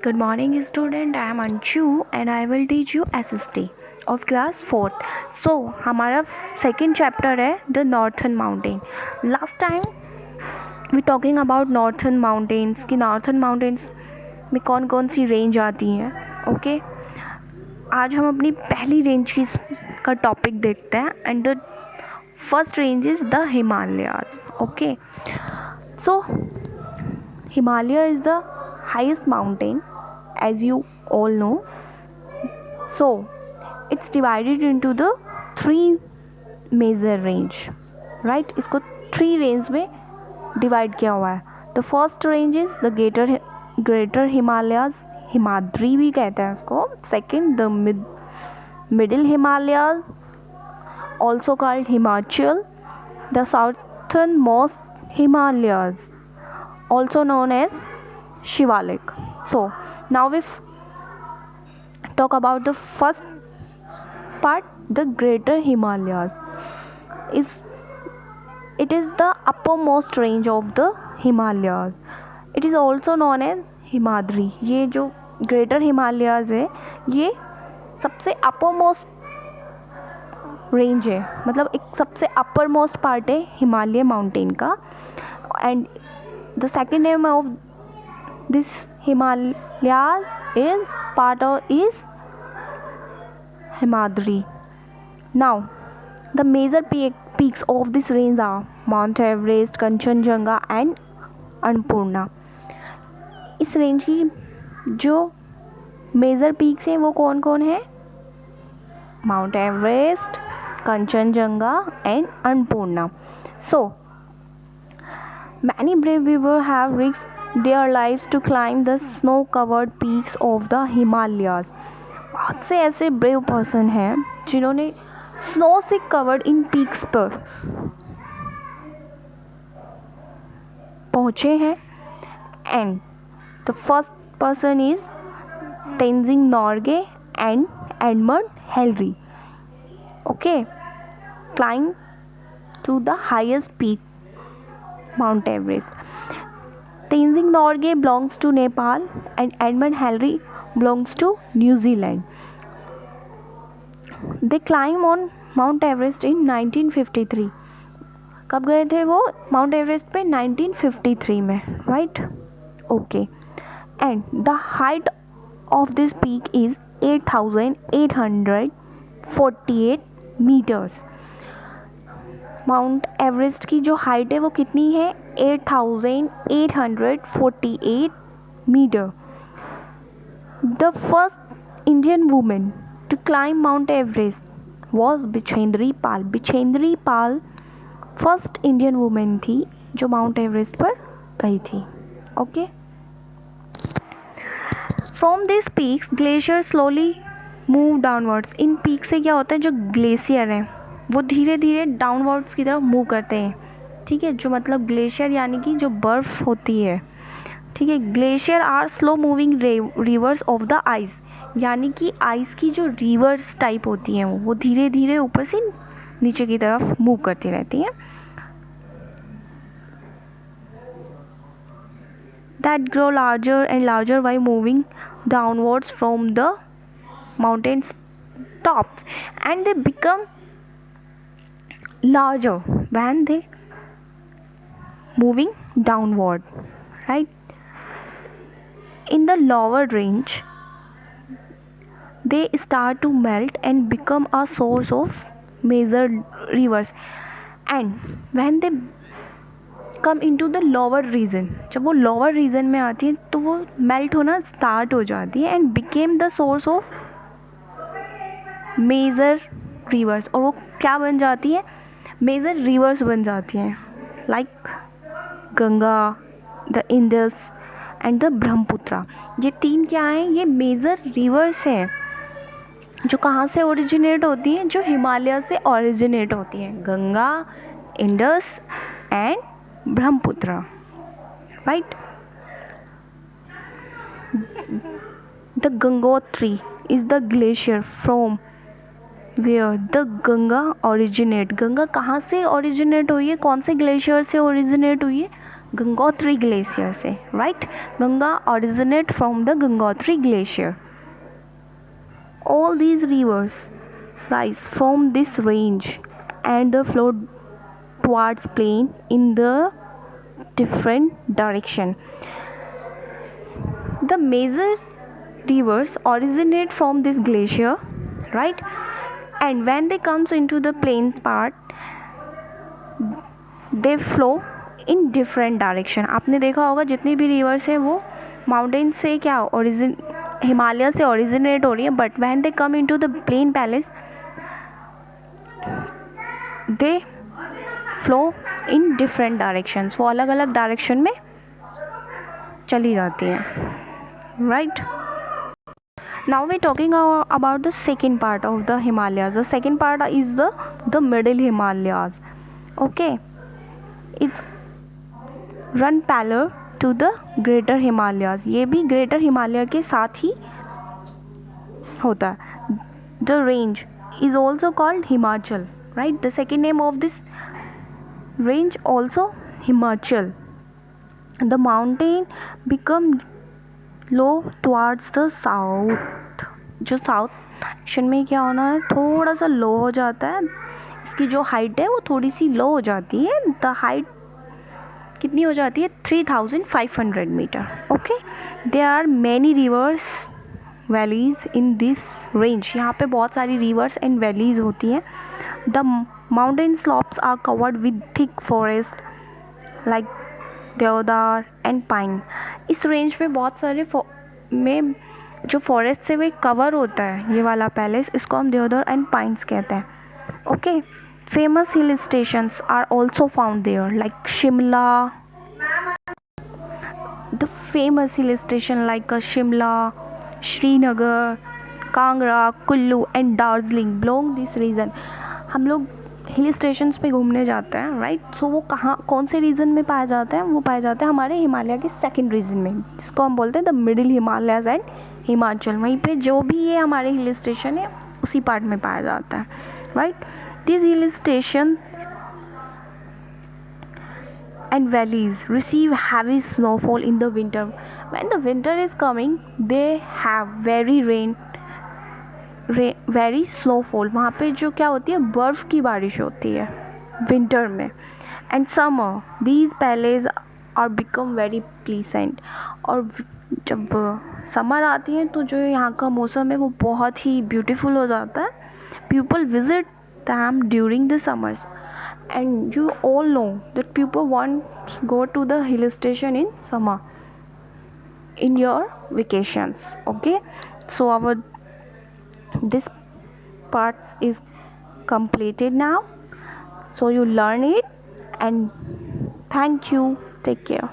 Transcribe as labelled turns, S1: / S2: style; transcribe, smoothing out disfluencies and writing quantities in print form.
S1: Good morning, student. I am Anshu and I will teach you SST of class 4th. So, हमारा second chapter है the Northern Mountain. Last time we talking about Northern Mountains कि Northern Mountains में कौन कौन सी range आती हैं. Okay आज हम अपनी पहली रेंज की का टॉपिक देखते हैं and the first range is the Himalayas. Okay so Himalaya is the highest mountain, as you all know. So it's divided into the three major range, right? इसको three range में divide किया हुआ है. The first range is the greater Himalayas, Himadri भी कहते हैं इसको. Second, the middle Himalayas, also called Himachal. The southernmost Himalayas, also known as Shivalik. So now we talk about the first part, the greater Himalayas. It is the uppermost range of the Himalayas. It is also known as Himadri. ये जो greater Himalayas है ये सबसे uppermost range है, मतलब एक सबसे uppermost part है हिमालय माउंटेन का. And the second name of this Himalayas is Himadri. Now the major peaks of this range are Mount Everest, Kanchenjunga and Annapurna. इस रेंज की जो मेजर पीक्स हैं वो कौन कौन है? Mount Everest, Kanchenjunga and Annapurna. So many brave people have risked their lives to climb the snow-covered peaks of the Himalayas. बहुत से ऐसे brave person हैं जिन्होंने स्नो से कवर्ड इन पीक्स पर पहुँचे हैं. And the first person is Tenzing Norgay and Edmund Henry. Okay, climb to the highest peak Mount Everest. Tenzing Norgay belongs to Nepal and Edmund Hillary belongs to New Zealand. They climbed on Mount Everest in 1953. कब गए थे वो mount Everest पे? 1953 में, right? Okay. And the height of this peak is 8,848 meters. Mount Everest की जो height है वो कितनी है? 8,848 meter. The first Indian women to climb mount Everest was Bachendri Pal. Bachendri Pal first Indian women थी जो माउंट एवरेस्ट पर गई थी. Okay, from this peaks glacier slowly move downwards. इन पीक से क्या होता है, जो ग्लेशियर हैं वो धीरे धीरे डाउनवर्ड्स की तरफ मूव करते हैं. ठीक है, जो मतलब ग्लेशियर यानी कि जो बर्फ़ होती है. ठीक है, glacier are slow moving rivers of the ice, यानी कि आइस की जो रिवर्स टाइप होती हैं वो धीरे धीरे ऊपर से नीचे की तरफ मूव करती रहती हैं. That grow larger and larger by moving downwards from the mountains tops and they become larger when they moving downward, right? In the lower range they start to melt and become a source of major rivers, and when they come into the lower region, जब वो lower region में आती है तो वो melt होना start हो जाती है and became the source of major rivers. और वो क्या बन जाती है? मेजर रिवर्स बन जाती हैं, like Ganga, the Indus and the Brahmaputra. ये तीन क्या हैं? ये मेजर रिवर्स हैं जो कहाँ से ओरिजिनेट होती हैं? जो हिमालय से ओरिजिनेट होती हैं. Ganga, Indus and Brahmaputra, right? The Gangotri is the glacier from where the Ganga originate. Ganga कहाँ से ओरिजिनेट हुई है? कौन से ग्लेशियर से ओरिजिनेट हुई है? गंगोत्री ग्लेशियर से, right. Ganga originate from the Gangotri glacier. All these rivers rise from this range and flow towards plain in the different direction. The major rivers originate from this glacier, right, and when they comes into the plain part they flow in different direction. आपने देखा होगा जितनी भी reverse है वो mountain से क्या origin Himalaya से ओरिजिनेट हो रही है, but when they come into the plain palace they flow in different directions. वो अलग अलग डायरेक्शन में चली जाती हैं, right. Now we're talking about the second part of the Himalayas. The second part is the middle Himalayas. Okay, it's run parallel to the greater Himalayas. ये भी greater Himalaya के साथ ही होता है. The range is also called Himachal, right? The second name of this range also Himachal. The mountain become low towards the south. जो south action में क्या होना है, थोड़ा सा लो हो जाता है. इसकी जो हाइट है वो थोड़ी सी लो हो जाती है. द हाइट कितनी हो जाती है, 3500 metre. Okay, there are many rivers valleys in this range. यहाँ पे बहुत सारी रिवर्स एंड वैलीज होती हैं. The mountain slopes are covered with thick forest like deodar and pine. इस रेंज पे बहुत सारे में जो फॉरेस्ट से वे कवर होता है ये वाला पैलेस, इसको हम देवदार एंड पाइन्स कहते हैं. Okay, famous hill stations are also found there like Shimla. The famous hill station like Shimla, Srinagar, Kangra, Kullu and Darjeeling belong this region. हम लोग हिल स्टेशंस पे घूमने जाते हैं, राइट. सो वो कहाँ कौन से रीजन में पाए जाते हैं, वो पाए जाते हैं हमारे हिमालय के सेकंड रीजन में, जिसको हम बोलते हैं the middle Himalayas and Himachal. वहीं पे जो भी ये हमारे हिल स्टेशन है उसी पार्ट में पाया जाता है, right. This hill station and valleys receive heavy snowfall in the winter. When the winter is coming they have very snowfall. वहाँ पे जो क्या होती है, बर्फ़ की बारिश होती है विंटर में. And summer these valleys are become very pleasant. और जब समर आती है तो जो यहाँ का मौसम है वो बहुत ही ब्यूटीफुल हो जाता है. People visit them during the summers, and you all know that people once go to the hill station in summer in your vacations. Okay, so our this part is completed now, so you learn it, and thank you, take care.